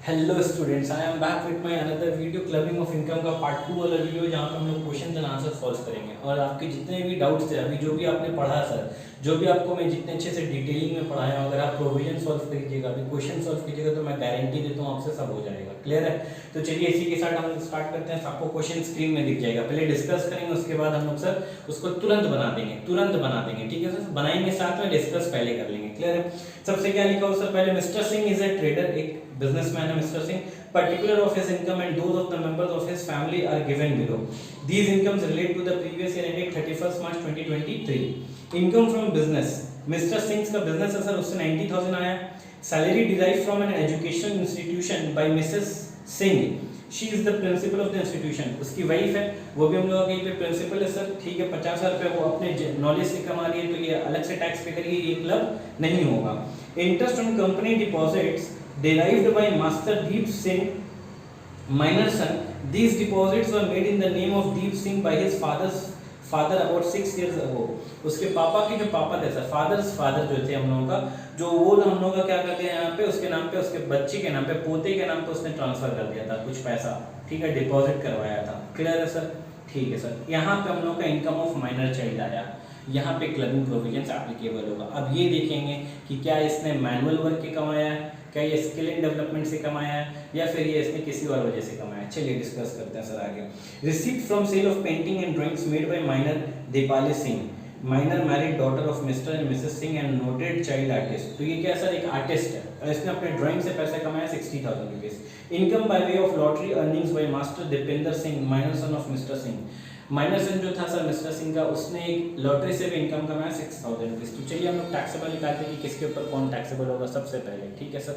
Hello students, I am back with my another video clubbing of income का part 2 वाला video, जहाँ पे हम लोग क्वेश्चन एंड आंसर सॉल्व करेंगे। और आपके जितने भी डाउट्स थे अभी जो भी आपने पढ़ा सर, जो भी आपको मैं जितने अच्छे से डिटेलिंग में पढ़ाया, अगर आप प्रोविजन सॉल्व कीजिएगा, अभी क्वेश्चन सॉल्व कीजिएगा, तो मैं गारंटी देता हूँ आपसे सब हो जाएगा। क्लियर है? तो चलिए इसी के साथ हम स्टार्ट करते हैं। आपको क्वेश्चन स्क्रीन में दिख जाएगा, पहले डिस्कस करेंगे, उसके बाद हम लोग सर उसको तुरंत बना देंगे। ठीक है सर, बनाएंगे साथ में, डिस्कस पहले कर लेंगे। क्लियर है? सबसे क्या लिखा हो सर, पहले mister Singh is a trader, एक बिजनेसमैन है mister Singh. Particular of his income and those of the members of his family are given below. These incomes relate to the previous year ended 31st March 2023. Income from business. Mr. Singh's का business है sir, उससे 90,000 आया। Salary derived from an educational institution by Mrs. Singh. She is the principal of the institution. उसकी wife है, वो भी हम लोग कहीं पे प्रिंसिपल है सर। ठीक है, 50,000 रुपये वो अपने नॉलेज से कमा रही है, तो ये अलग से टैक्स पे करेगी, ये क्लब नहीं होगा। Interest on company deposits derived by Master Deep Singh, minor son. These deposits were made in the name of Deep Singh by his father about 6 years ago. उसके पापा के जो पापा थे सर, फादर जो थे हम लोगों का, जो वो हम लोगों का क्या करते हैं यहाँ पे, उसके नाम पे, उसके बच्चे के नाम पे, पोते के नाम पे उसने ट्रांसफर कर दिया था कुछ पैसा। ठीक है, डिपॉजिट करवाया था। क्लियर है सर? ठीक है सर, यहाँ पे हम लोग का इनकम ऑफ माइनर चाइल्ड आया, यहाँ पे क्लबिंग प्रोविजंस एप्लीकेबल होगा। अब ये देखेंगे कि क्या इसने मैनुअल वर्क के कमाया है, क्या ये स्किल एंड डेवलपमेंट से कमाया है, या फिर ये इसने किसी और वजह से कमाया है। चलिए डिस्कस करते हैं सर आगे। Receipt from sale of painting and drawings made by minor Deepali Singh, minor married daughter of Mr and Mrs Singh and noted child artist. तो ये क्या सर, एक आर्टिस्ट है और इसने अपने ड्राइंग से पैसा कमाया 60,000 rupees. Income by way of lottery earnings by master Dipendra Singh, minor son of mister Singh. Minor son जो था सर मिस्टर सिंह का, उसने एक लॉटरी से भी इनकम कमाया 6,000 रुपीज। तो चलिए हम लोग टैक्सेबल निकालते हैं कि किसके ऊपर कौन टैक्सेबल होगा सबसे पहले। ठीक है सर,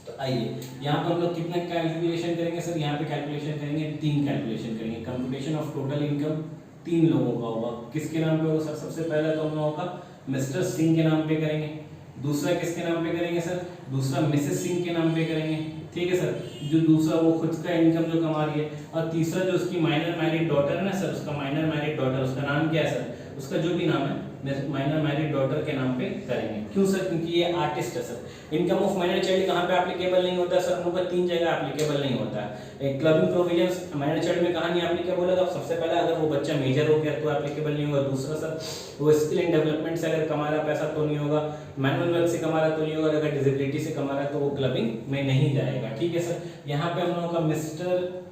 तो आइए यहाँ पर हम लोग कितना कैलकुलेशन करेंगे सर, यहाँ पे कैलकुलेशन करेंगे, 3 कैलकुलेशन करेंगे। कंप्यूटेशन ऑफ टोटल इनकम 3 लोगों का होगा। किसके नाम पे होगा सर? सबसे पहला तो हम लोगों का मिस्टर सिंह के नाम पे करेंगे। दूसरा किसके नाम पे करेंगे सर? दूसरा मिसेस सिंह के नाम पे करेंगे। ठीक है सर, जो दूसरा वो खुद का इनकम जो कमा रही है। और तीसरा जो उसकी माइनर मैरिड डॉटर है ना सर, उसका माइनर मैरिड डॉटर, उसका नाम क्या है सर? उसका जो भी नाम है माइनर मैरिड डॉटर के नाम पे करेंगे। क्यों सर? क्योंकि ये आर्टिस्ट है sir. Income of minor child कहाँ पे एप्लीकेबल नहीं होता है सर? हम लोग का 3 जगह एप्लीकेबल नहीं होता है। एक क्लबिंग प्रोविजंस माइनर चाइल्ड में कहाँ नहीं एप्लीकेबल है? तो सबसे पहला अगर वो बच्चा मेजर हो गया तो एप्लीकेबल नहीं होगा। दूसरा सर, वो स्किल एंड डेवलपमेंट से अगर कमा रहा पैसा तो नहीं होगा, मैनुअल वर्क से कमा रहा तो नहीं होगा, अगर डिसेबिलिटी से कमा रहा है तो वो क्लबिंग में नहीं जाएगा। ठीक है सर, यहाँ पे हम लोगों का मिस्टर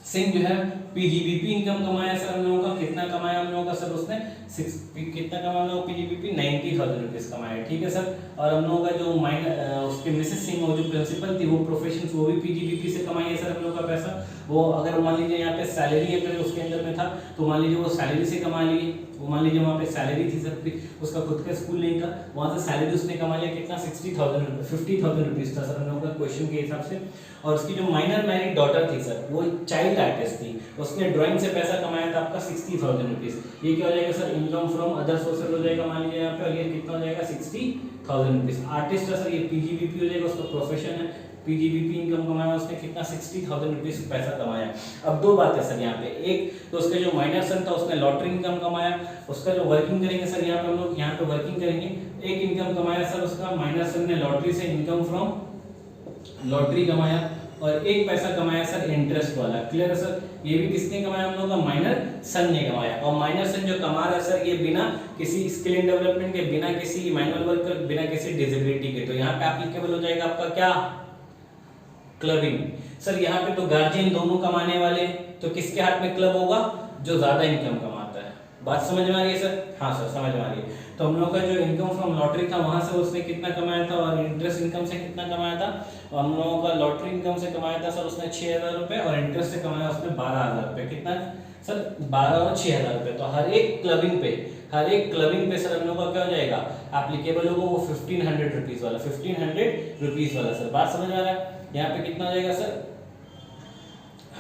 सिंह जो है पीजीबीपी इनकम कमाया सर हम लोगों का। कितना कमाया हम लोगों का सर? उसने कितना कमाया हम लोग? पीजीबीपी 90,000 रुपीज कमाया। ठीक है सर, और हम लोगों का जो उसके मिसेस सिंह वो जो प्रिंसिपल थी, वो प्रोफेशन वो भी पीजीबीपी से कमाई है सर हम लोग का पैसा। वो अगर मान लीजिए यहाँ पे सैलरी अगर उसके अंदर में था, तो मान लीजिए वो सैलरी से कमा ली। वो मान लीजिए वहाँ पे सैलरी थी सर, उसका खुद का स्कूल नहीं था, वहाँ से सैलरी उसने कमा लिया कितना? 50,000 रुपीज था सर हम लोग का क्वेश्चन के हिसाब से। और उसकी जो माइनर मैरिड डॉटर थी सर, वो चाइल्ड आर्टिस्ट थी, उसने ड्राइंग से पैसा कमाया था आपका 60,000 रुपीज। ये क्या हो जाएगा sir? Income from other sources हो जाएगा मान लीजिए यहाँ पे, और ये कितना हो जाएगा? 60,000 रुपीज। आर्टिस्ट है सर, ये पीजीबीपी हो जाएगा, उसका प्रोफेशन है पीजीबीपी इनकम कमाया उसने कितना? 60,000 रुपीज पैसा कमाया। अब 2 बात है सर यहाँ पे, एक तो उसका जो माइनर सन था उसने लॉटरी इनकम कमाया, उसका जो वर्किंग करेंगे सर यहाँ पे हम लोग, यहाँ पे वर्किंग करेंगे। एक इनकम कमाया सर उसका माइनर सन ने लॉटरी से, इनकम फ्रॉम लॉटरी कमाया, और एक पैसा कमाया सर इंटरेस्ट वाला। क्लियर है सर? ये भी किसने कमाया? हम लोग का माइनर सन ने कमाया। और माइनर सन जो कमा रहा है सर, ये बिना किसी स्किल एंड डेवलपमेंट के, बिना किसी मैनुअल वर्क के, बिना किसी डिसेबिलिटी के। तो यहाँ पे एप्लीकेबल हो जाएगा आपका क्या? क्लबिंग। सर यहाँ पे तो गार्जियन दोनों कमाने वाले, तो किसके हाथ में क्लब होगा? जो ज्यादा इनकम कमाता है। बात समझ में आ रही है सर? हाँ सर, समझ में आ रही है। तो हम लोग का जो इनकम फ्रॉम लॉटरी था, वहां से उसने कितना कमाया था, और इंटरेस्ट इनकम से कितना कमाया था? और हम लोगों का लॉटरी इनकम से कमाया था सर उसने 6,000 रुपए, और इंटरेस्ट से कमाया उसने 12,000 रुपए। कितना सर? 12 और 6,000 रुपए। तो हर एक क्लबिंग पे सर हम लोग का क्या हो जाएगा? एप्लीकेबल होगा वो 1500 रुपीज वाला, 1500 रुपीज वाला। सर बात समझ में आ रहा है? यहाँ पे कितना हो जाएगा सर?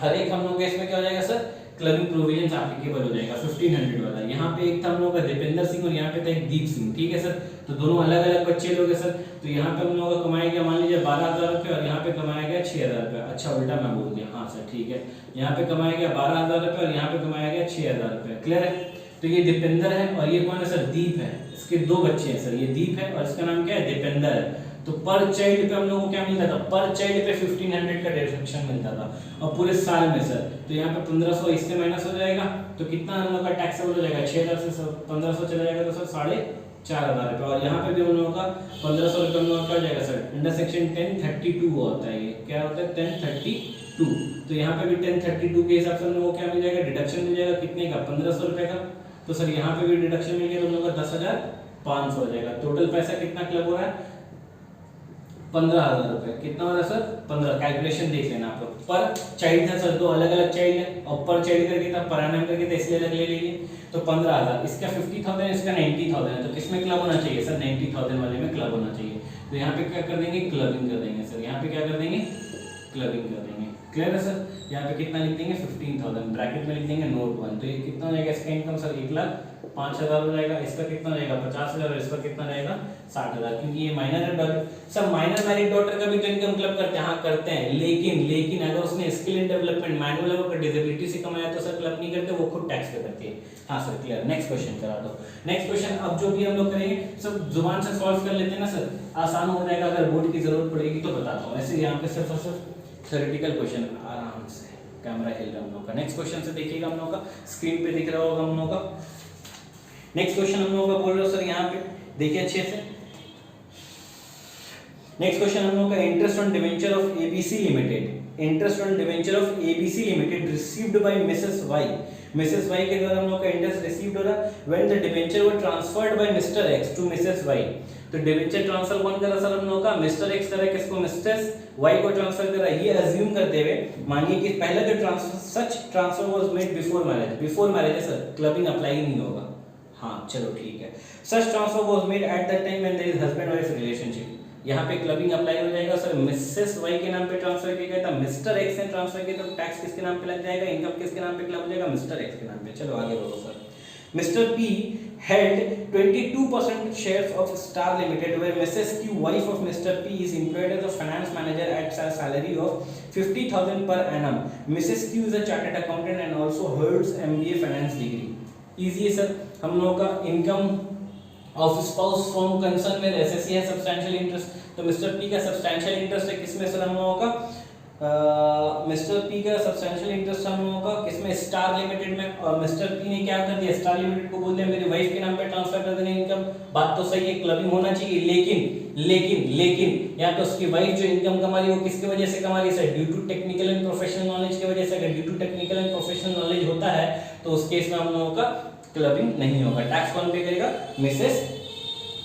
हर एक हम लोग के इसमें क्या हो जाएगा सर? क्लबिंग प्रोविजंस एप्लीकेबल हो जाएगा 1500 वाला। यहाँ पे एक था हम लोग का दीपेंद्र सिंह, और यहाँ पे था एक दीप सिंह। ठीक है सर, तो दोनों अलग अलग बच्चे लोग हैं सर। तो यहाँ पे हम लोग का कमाया गया मान लीजिए 12,000 रुपये, और यहाँ पे कमाया गया 6,000 रुपये। अच्छा, उल्टा मैं बोल दिया। हाँ सर ठीक है, यहाँ पे कमाया गया 12,000 रुपये, और यहाँ पे कमाया गया 6,000 रुपये। क्लियर है? तो ये दीपेंद्र है, और ये कौन है सर? दीप है। इसके 2 बच्चे हैं सर, ये दीप है और इसका नाम क्या है? दीपेंद्र है। तो पर चाइल्ड पे हम लोगों को क्या मिलता था, पर चाइल्ड पे 1500 का डिडक्शन मिलता था, और पूरे साल में सर तो यहाँ पे 1500 इससे माइनस हो जाएगा, तो कितना हम लोग का टैक्सेबल हो जाएगा, 6000 से 1500 चला जाएगा तो सर 4500 रुपये, और यहाँ पे भी हम लोगों का 1500 रुपये हम लोग का क्या हो जाएगा सर, अंडर सेक्शन 1032 होता है, ये क्या होता है 1032, तो यहाँ पे भी 1032 के हिसाब से हम लोगों को क्या मिल जाएगा, डिडक्शन मिल जाएगा, कितने का 1500 रुपये का, तो सर यहाँ पे भी डिडक्शन मिल गया तो हम लोग का 10,500 हो जाएगा। टोटल पैसा कितना क्लब हो रहा है, 15,000 रुपये, कितना हो रहा है सर 15, कैलकुलेशन देख लेना आप लोग, पर चाइल्ड था सर, दो अलग अलग चाइल्ड है, और पर चाइल्ड करके था, पर एनम करके था, इसलिए अलग ले लीजिए, तो 15,000, इसका 50,000, इसका 90,000 है, तो किसमें क्लब होना चाहिए सर, 90,000 वाले में क्लब होना चाहिए, तो यहाँ पे क्या कर देंगे, क्लबिंग कर देंगे सर, यहाँ पे क्या कर देंगे, क्लबिंग कर देंगे, क्लियर है सर। यहाँ पे कितना लिख देंगे, 15,000, ब्रैकेट में लिख देंगे नोट 1, तो ये कितना हो जाएगा इसका इनकम सर, 1,05,000 हो जाएगा, इसका कितना हो जाएगा 50,000, और इसका कितना रहेगा 60,000, क्योंकि ये माइनर है डॉटर, सब माइनर मैरिड डॉटर का भी तो इनकम क्लब करते हैं, हाँ करते हैं, लेकिन अगर उसने स्किल इन डेवलपमेंट मैनुअल अगर डिसेबिलिटी से कमाया तो सर क्लब नहीं करते, वो खुद टैक्स पे करती है। हाँ सर क्लियर, नेक्स्ट क्वेश्चन करा दो। नेक्स्ट क्वेश्चन अब जो भी हम लोग करेंगे सब जुबान से सॉल्व कर लेते हैं ना सर, आसान हो जाएगा, अगर बोर्ड की जरूरत पड़ेगी तो बताता हूँ, ऐसे यहाँ पे सिर्फ और सिर्फ थ्योरेटिकल क्वेश्चन, आराम से कैमरा हिल रहा है हम लोग का। नेक्स्ट क्वेश्चन से देखिएगा, हम लोग का स्क्रीन पे दिख रहा होगा हम लोग का। नेक्स्ट क्वेश्चन हम लोग का बोल रहे हो सर, यहाँ पे देखिए अच्छे से। नेक्स्ट क्वेश्चन हम लोग का, interest on debenture of ABC limited, interest on debenture of ABC limited received by Mrs Y, Mrs Y के द्वारा हम लोग का इंटरेस्ट रिसीव्ड हो रहा when the debenture were transferred by Mr X to Mrs Y, तो debenture transfer कौन कर रहा सर हम लोग का, मिस्टर एक्स कर रहा है, किसको, मिसेस वाई को ट्रांसफर कर रहा है, ये अज्यूम करते हुए मानिए कि पहला जो transfer, such transfer was made before marriage, before marriage है सर, क्लबिंग अप्लाई नहीं होगा, हाँ चलो ठीक है, such transfer was made at that time when there is husband wife relationship, यहाँ पे क्लबिंग अप्लाई हो जाएगा सर, मिसेस वाई के नाम पे ट्रांसफर किया गया था, मिस्टर एक्स ने ट्रांसफर किया तो टैक्स किसके नाम पे लग जाएगा, इनकम किसके नाम पे क्लब हो जाएगा, मिस्टर एक्स के नाम पे। चलो आगे बढ़ो sir. Mr. P held 22% shares of Star Limited, where Mrs. Q, wife of Mr. P, is employed as a finance manager at a salary of 50,000 per annum. Mrs. Q is a chartered accountant and also holds MBA finance degree. Easy है sir, हम लोगों का income of spouse from concern में SSC है substantial interest, तो mister P का substantial interest है किसमें सर हम लोगों का, मिस्टर पी का सब्सटैंशियल इंटरेस्ट हम लोगों का किसमें, स्टार लिमिटेड में, और मिस्टर पी ने क्या कर दिया, स्टार लिमिटेड को बोल दिया मेरी वाइफ के नाम पे ट्रांसफर कर देना इनकम, बात तो सही है, क्लबिंग होना चाहिए, लेकिन यहाँ पे उसकी वाइफ जो इनकम कमा रही है वो किसकी वजह से कमा रही है sir, due to technical and professional knowledge की वजह से, अगर due to technical and professional knowledge होता है तो उस केस में हम लोगों का क्लबिंग नहीं होगा, टैक्स कौन पे करेगा, मिसेस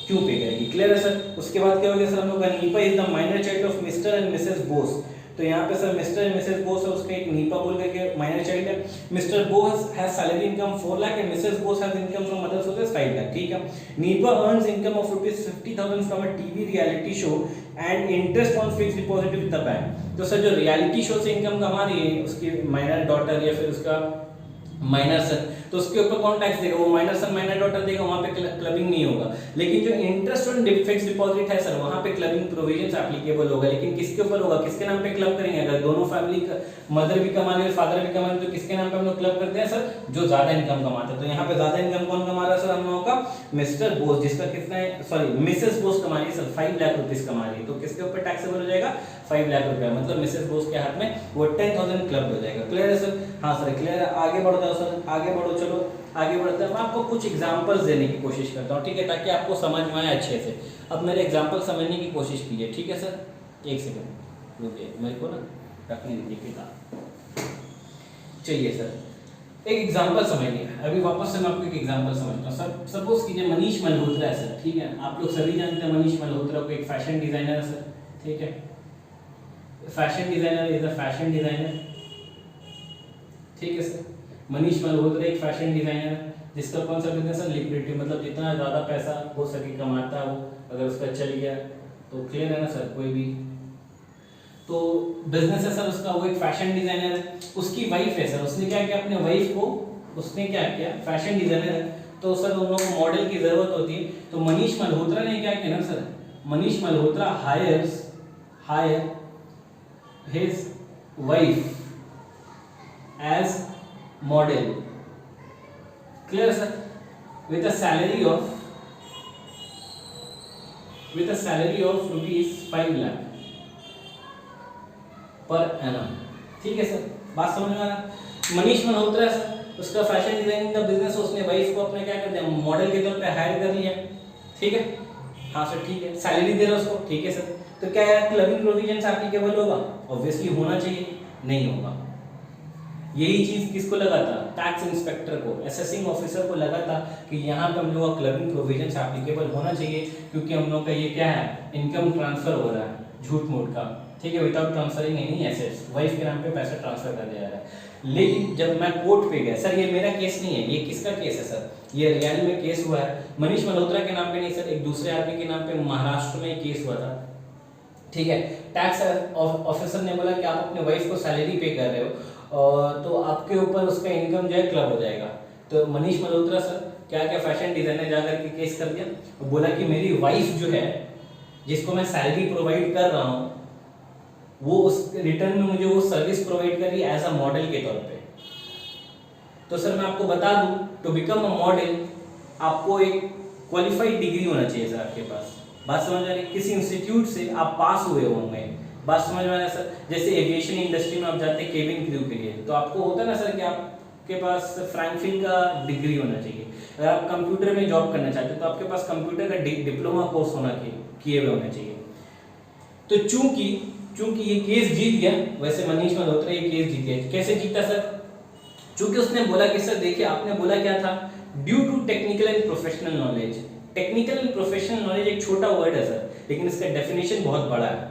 क्यू पे करेगी, क्लियर है सर। उसके बाद क्या हो गया सर हम लोग का, Nipah is the minor child of Mr and Mrs Bose, तो यहाँ पे sir mister and Mrs Bose है, उसका एक नीपा बोल करके माइनर चाइल्ड है, mister Bose has salary income 4 lakh and Mrs Bose has income from other sources 5 lakh, ठीक है। Nipah earns income of ₹50,000 from a TV reality show and interest on fixed deposit with the bank, तो sir जो reality show से income कमा रही है उसकी minor daughter या फिर उसका माइनर सन, तो उसके ऊपर कौन टैक्स देगा, वो माइनर सन माइनर डॉटर देगा, वहां पे क्लबिंग नहीं होगा। लेकिन जो इंटरेस्ट ऑन फिक्स्ड डिपॉजिट है सर, वहां पे क्लबिंग प्रोविजंस एप्लीकेबल होगा, लेकिन किसके ऊपर होगा, किसके नाम पे क्लब करेंगे, अगर दोनों फैमिली का मदर भी कमा रही है फादर भी कमा रहे तो किसके नाम पे हम लोग क्लब करते हैं सर, जो ज्यादा इनकम कमाते हैं, तो यहाँ पे ज्यादा इनकम कौन कमा रहा है सर हम लोगों का, मिस्टर बोस, जिसका कितना है, सॉरी मिसेस बोस कमा रही है सर 5 लाख रुपीस कमा रही है, तो किसके ऊपर टैक्सेबल हो जाएगा 5 लाख रुपया, मतलब मिसेस बोस के हाथ में वो 10,000 क्लब हो जाएगा, क्लियर है सर। हाँ सर क्लियर है, आगे बढ़ता हूँ सर, आगे बढ़ो, चलो आगे बढ़ते हैं। मैं आपको कुछ एग्जांपल्स देने की कोशिश करता हूँ, ठीक है, ताकि आपको समझ में आए अच्छे से। अब मेरे एग्जांपल समझने की कोशिश कीजिए, ठीक है सर। एक सेकंड रुकिए, मेरे को ना रखने दीजिए किताब। चलिए सर, एक एग्जांपल समझिए। अभी वापस से मैं आपको एक एग्जांपल समझता हूँ सर। सपोज कीजिए मनीष मल्होत्रा है सर, ठीक है, आप लोग सभी जानते हैं मनीष मल्होत्रा को, एक फैशन डिजाइनर है सर, ठीक है, fashion designer is a fashion designer, ठीक है सर। मनीष मल्होत्रा एक फैशन डिजाइनर है जिसका कौन सा बिजनेस है, लिक्विडिटी, मतलब जितना ज़्यादा पैसा हो सके कमाता है वो, अगर उसका चल गया तो क्लियर है ना सर, कोई भी तो बिजनेस है सर उसका, वो एक फैशन डिजाइनर है। उसकी वाइफ है सर, उसने क्या किया, अपने वाइफ को उसने क्या किया, फैशन डिजाइनर है तो सर उन लोगों को मॉडल की जरूरत होती है, तो मनीष मल्होत्रा ने क्या किया ना sir, Manish Malhotra hire his wife as model, clear sir, with a salary of with a salary of ₹5 lakh per annum. ठीक है सर, बात समझ में आ रहा? मनीष मल्होत्रा सर, उसका फैशन डिजाइनिंग का बिजनेस है, उसने वाइफ को अपने क्या कर दिया, मॉडल के तौर पे हायर कर लिया। ठीक है, हाँ सर ठीक है, सैलरी दे रहा उसको, ठीक है सर। तो क्या यार क्लबिंग प्रोविजंस एप्लीकेबल होगा? ऑब्वियसली होना चाहिए, नहीं होगा। यही चीज किसको लगा था? टैक्स इंस्पेक्टर को, असेसिंग ऑफिसर को लगा था कि यहाँ पे हम लोग का क्लबिंग प्रोविजंस एप्लीकेबल होना चाहिए, क्योंकि हम लोग का ये क्या है, इनकम ट्रांसफर हो रहा है झूठ मूठ का। ठीक है, without transferring any assets, wife के नाम पे पैसा ट्रांसफर कर दिया जा रहा है। लेकिन जब मैं कोर्ट पे गया, सर ये मेरा केस नहीं है, ये किसका केस है सर? ये रियल में केस हुआ है, मनीष मल्होत्रा के नाम पे नहीं सर, एक दूसरे आदमी के नाम पे महाराष्ट्र में केस हुआ था। ठीक है, टैक्स ऑफिसर ने बोला कि आप अपने वाइफ को सैलरी पे कर रहे हो तो आपके ऊपर उसका इनकम जो है क्लब हो जाएगा। तो मनीष मल्होत्रा सर क्या क्या फैशन डिजाइनर जाकर के केस कर दिया, बोला कि मेरी वाइफ जो है जिसको मैं सैलरी प्रोवाइड कर रहा हूँ वो उस रिटर्न में मुझे वो सर्विस प्रोवाइड करी एज अ मॉडल के तौर पे। तो सर मैं आपको बता दूं, टू बिकम अ मॉडल आपको एक क्वालिफाइड डिग्री होना चाहिए सर आपके पास। बात समझ आ रही? किसी इंस्टीट्यूट से आप पास हुए होंगे। बात समझ में आ रहा है सर? जैसे एविएशन इंडस्ट्री में आप जाते हैं केबिन क्रू के लिए, तो आपको होता है ना सर कि आपके पास फ्रैंकफिन का डिग्री होना चाहिए। अगर आप कंप्यूटर में जॉब करना चाहते हैं तो आपके पास कंप्यूटर का डिप्लोमा कोर्स होना किए हुए होना चाहिए। तो चूंकि ये केस जीत गया, वैसे मनीष मल्होत्रा ये केस जीत गया। कैसे जीता सर? चूंकि उसने बोला कि सर देखिए आपने बोला क्या था, due to technical and professional knowledge. Technical and professional knowledge एक छोटा वर्ड है सर, लेकिन इसका डेफिनेशन बहुत बड़ा है।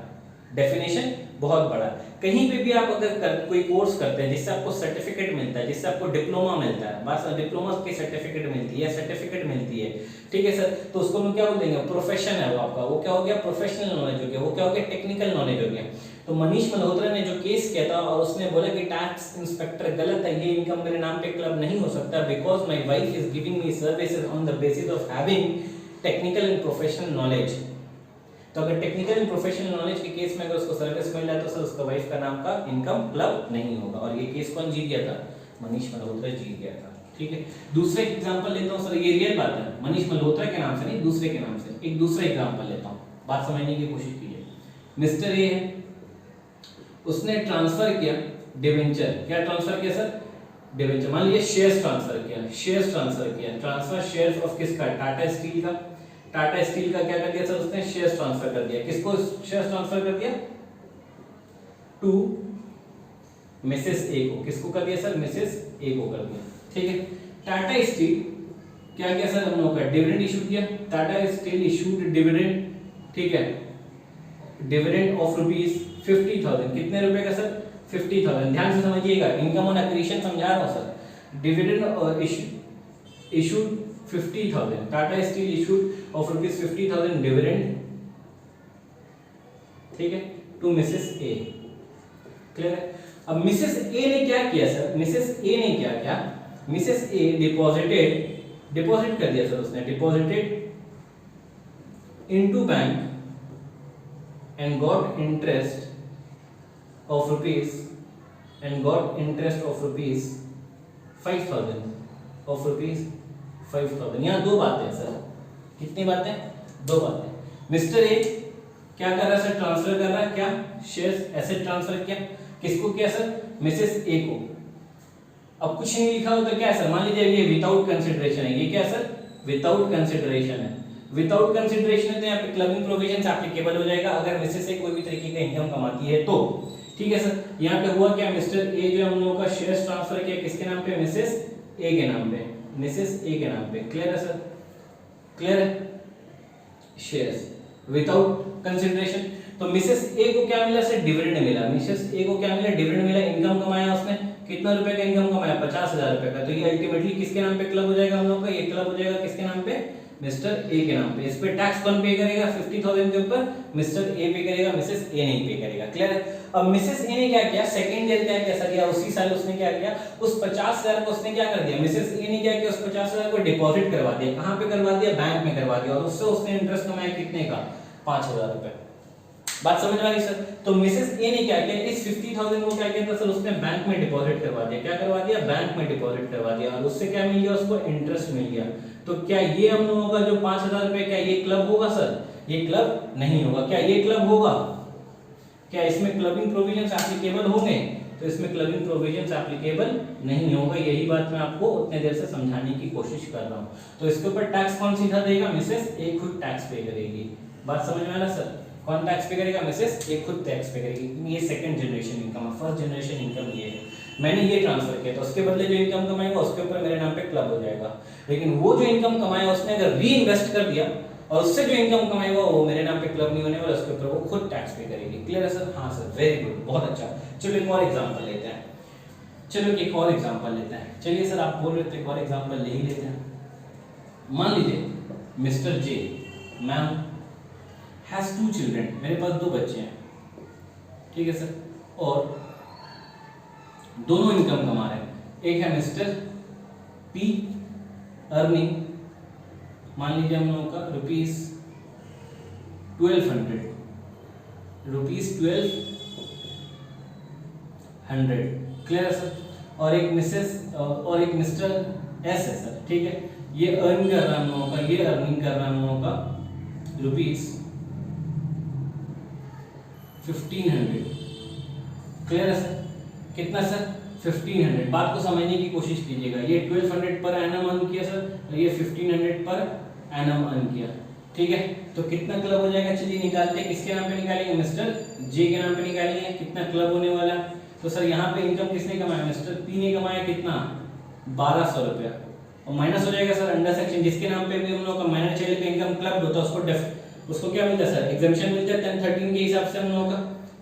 डेफिनेशन बहुत बड़ा है। कहीं पे भी आप अगर कोई कोर्स करते हैं जिससे आपको सर्टिफिकेट मिलता है, जिससे आपको डिप्लोमा मिलता है, बस डिप्लोमा की सर्टिफिकेट मिलती है, सर्टिफिकेट मिलती है, ठीक है सर, तो उसको हम क्या बोलेंगे? प्रोफेशन है वो आपका, वो क्या हो गया? प्रोफेशनल नॉलेज हो गया, वो क्या हो गया? टेक्निकल नॉलेज हो गया। तो मनीष मल्होत्रा ने जो केस किया था और उसने बोला कि टैक्स इंस्पेक्टर गलत है, ये इनकम मेरे नाम पे क्लब नहीं हो सकता, because my wife is giving me services on the basis of having technical and professional knowledge. तो अगर टेक्निकल एंड प्रोफेशनल नॉलेज के केस में अगर उसको सर्विस मिल रहा है तो सर उसका वाइफ का नाम का इनकम क्लब नहीं होगा। और ये केस कौन जीत गया था? मनीष मल्होत्रा जीत गया था। ठीक है, दूसरे एग्जांपल लेता हूं सर, ये रियल बात है, मनीष मल्होत्रा के नाम से नहीं, दूसरे के नाम से। एक दूसरा एग्जांपल लेता हूं, बात समझने की कोशिश कीजिए। मिस्टर ए है, उसने ट्रांसफर किया डिवेंचर। क्या ट्रांसफर किया सर? डिवेंचर। मान लीजिए शेयर्स ट्रांसफर किया, शेयर्स ट्रांसफर किया। ट्रांसफर शेयर्स ऑफ किसका? टाटा स्टील का। टाटा स्टील का क्या कर दिया सर? उसने शेयर्स ट्रांसफर कर दिया। किसको शेयर्स ट्रांसफर कर दिया? टू मिसेस ए को। किसको कर दिया सर? मिसेस ए को कर दिया। ठीक है, टाटा स्टील क्या किया सर? हम लोग का डिविडेंड इशू किया। टाटा स्टील इशूड डिविडेंड, ठीक है, डिविडेंड ऑफ ₹50,000। कितने रुपए का सर? 50,000। ध्यान से समझिएगा, इनकम ऑन एक्रीशन समझा रहा हूं sir. Dividend issued 50,000, Tata steel issued of ₹50,000 dividend, ठीक है, टू मिसेस ए। क्लियर है? अब मिसेस ए ने क्या किया सर? मिसेस ए ने क्या किया? मिसेस ए डिपॉजिट कर दिया सर उसने, deposited into bank and got interest of rupees 5,000 यहाँ दो बातें हैं सर। कितनी बातें? दो बातें। मिस्टर ए क्या कर रहा है सर? ट्रांसफर कर रहा है क्या? शेयर्स, एसेट ट्रांसफर किया। किसको किया सर? मिसेस ए को। अब कुछ नहीं लिखा हो तो क्या है सर? मान लीजिए ये विदाउट कंसिडरेशन है, ये क्या है सर? विदाउट कंसिडरेशन है। विदाउट कंसिडरेशन है तो यहाँ पे क्लबिंग प्रोविजंस एप्लीकेबल हो जाएगा अगर मिसेस ए कोई भी तरीके का इनकम कमाती है तो। ठीक है सर, यहाँ पे हुआ क्या? मिस्टर ए जो हम लोगों का शेयर्स ट्रांसफर किया किसके नाम पे? मिसेस ए के नाम पे, मिसेस ए के नाम पे। क्लियर है सर? क्लियर है? Shares without consideration. तो मिसेस ए को क्या मिला सर? डिविडेंड मिला। मिसेस ए को क्या मिला? डिविडेंड मिला। इनकम कमाया उसने, कितना रुपए का इनकम कमाया? 50,000 रुपए का। तो ये अल्टीमेटली किसके नाम पे क्लब हो जाएगा हम लोग का? ये क्लब हो जाएगा किसके नाम पे? मिस्टर ए के नाम पे। इस पे टैक्स कौन पे करेगा? 50,000 के ऊपर मिस्टर ए पे करेगा, मिसेस ए नहीं पे करेगा। क्लियर है? अब मिसेस ए ने क्या किया? सेकंड ईयर क्या कैसा किया? उसी साल उसने क्या किया? उस 50,000 को उसने क्या कर दिया? मिसेस ए ने क्या किया? उस 50,000 को डिपॉजिट करवा दिया। कहां पे करवा दिया? बैंक में करवा दिया। और उससे उसने इंटरेस्ट कमाया कितने का? 5,000 रुपए। बात समझ में आ रही सर? तो मिसेस ए ने क्या किया, इस 50,000 को क्या किया था सर, उसने बैंक में डिपॉजिट करवा दिया। क्या करवा दिया? बैंक में डिपॉजिट करवा दिया, और उससे क्या मिल गया उसको? इंटरेस्ट मिल गया। तो क्या ये हम लोगों का जो 5,000 रुपए, क्या ये क्लब होगा सर? ये क्लब नहीं होगा। क्या ये क्लब होगा? क्या इसमें क्लबिंग प्रोविजंस एप्लीकेबल होंगे? तो इसमें क्लबिंग प्रोविजंस एप्लीकेबल नहीं होगा। यही बात मैं आपको उतने देर से समझाने की कोशिश कर रहा हूं। तो इसके ऊपर टैक्स कौन सीधा देगा? मिसेस ए खुद टैक्स पे करेगी। बात समझ में आ रहा सर? कौन टैक्स पे करेगा? मिसेस ए खुद टैक्स पे करेगी। ये सेकंड जनरेशन इनकम है, फर्स्ट जनरेशन इनकम ये है। मैंने ये ट्रांसफर किया, तो उसके बदले जो इनकम कमाएगा उसके ऊपर मेरे नाम पे क्लब हो जाएगा। लेकिन वो जो इनकम कमाया उसने अगर री इन्वेस्ट कर दिया और उससे जो इनकम कमाएगा वो मेरे नाम पे क्लब नहीं होने वाला, उसके ऊपर वो खुद टैक्स पे करेगी। क्लियर है सर? हाँ सर, वेरी गुड, बहुत अच्छा। चलो एक और एग्जांपल लेते हैं। चलिए सर, आप बोल रहे थे एक और एग्जांपल ले ही लेते हैं। मान लीजिए mister J ma'am has 2 children, मेरे पास 2 बच्चे हैं, ठीक है सर, और दोनों इनकम कमा रहे हैं। एक है मिस्टर पी अर्निंग, मान लीजिए हम लोगों का ₹1200, क्लियर है सर? और एक मिस्टर एस है सर, ठीक है, ये अर्न कर रहा है हम लोगों का, ये अर्निंग कर रहा है हम लोगों का ₹1500, क्लियर है सर? कितना सर? 1500। बात को समझने की कोशिश कीजिएगा। ये 1200 पर एनम अर्न किया सर, और ये 1500 पर एनम अर्न किया, ठीक है। तो कितना क्लब हो जाएगा? चलिए निकालते हैं। किसके नाम पे निकालेंगे? मिस्टर जे के नाम पे निकालेंगे। कितना क्लब होने वाला है? तो सर यहाँ पे इनकम किसने कमाया? मिस्टर पी ने कमाया। कितना? 1200 रुपया, और माइनस हो जाएगा सर अंडर सेक्शन। जिसके नाम पे भी हम लोग का माइनर चाइल्ड का इनकम क्लब होता है उसको क्या मिलता है सर? एग्जम्पशन मिलता है 1013 के हिसाब से हम लोगों का,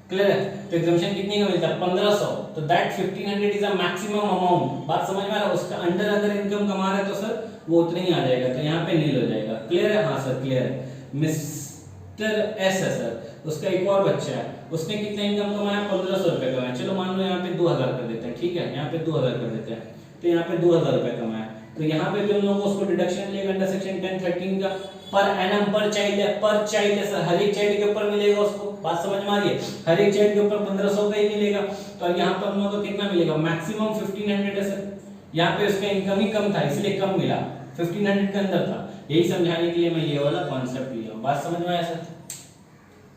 क्लियर है? तो एग्जम्पशन कितने का मिलता है? 1500। तो that 1500 is a maximum amount. बात समझ में आ रहा है? उसका अंडर अगर इनकम कमा रहा है तो सर वो उतना ही आ जाएगा, तो यहाँ पे नील हो जाएगा। क्लियर है? हाँ सर क्लियर है। मिस्टर एस है सर, उसका एक और बच्चा है, उसने कितना इनकम कमाया? 1500 रुपए कमाया। चलो मान लो यहाँ पे 2000 कर देते हैं, ठीक है, यहाँ पे 2000 कर देते हैं। तो यहाँ पे 2000 रुपए कमाया, तो यहाँ पे भी हम लोग उसको डिडक्शन लेगा अंडर सेक्शन 1013 का। पर एनम पर चाइल्ड है सर, हर एक चाइल्ड के ऊपर मिलेगा उसको। बात समझ में आ रही है? हर एक चाइल्ड के ऊपर 1500 का ही मिलेगा। तो यहाँ पर हम लोग को कितना मिलेगा? मैक्सिमम 1500 है सर। यहाँ पे उसका इनकम ही कम था इसलिए कम मिला, 1500 के अंदर था। यही समझाने के लिए मैं ये वाला कॉन्सेप्ट लिया हूँ। बात समझ में आया सर?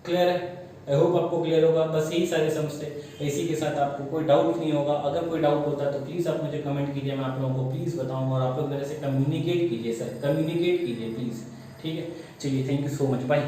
क्लियर है? आई होप आपको क्लियर होगा। बस यही सारे सम्स थे, इसी के साथ आपको कोई डाउट नहीं होगा। अगर कोई डाउट होता है तो प्लीज़ आप मुझे कमेंट कीजिए, मैं आप लोगों को प्लीज़ बताऊंगा। और आप लोग मेरे से कम्युनिकेट कीजिए सर, कम्युनिकेट कीजिए प्लीज़, ठीक है? चलिए, thank you so much, bye.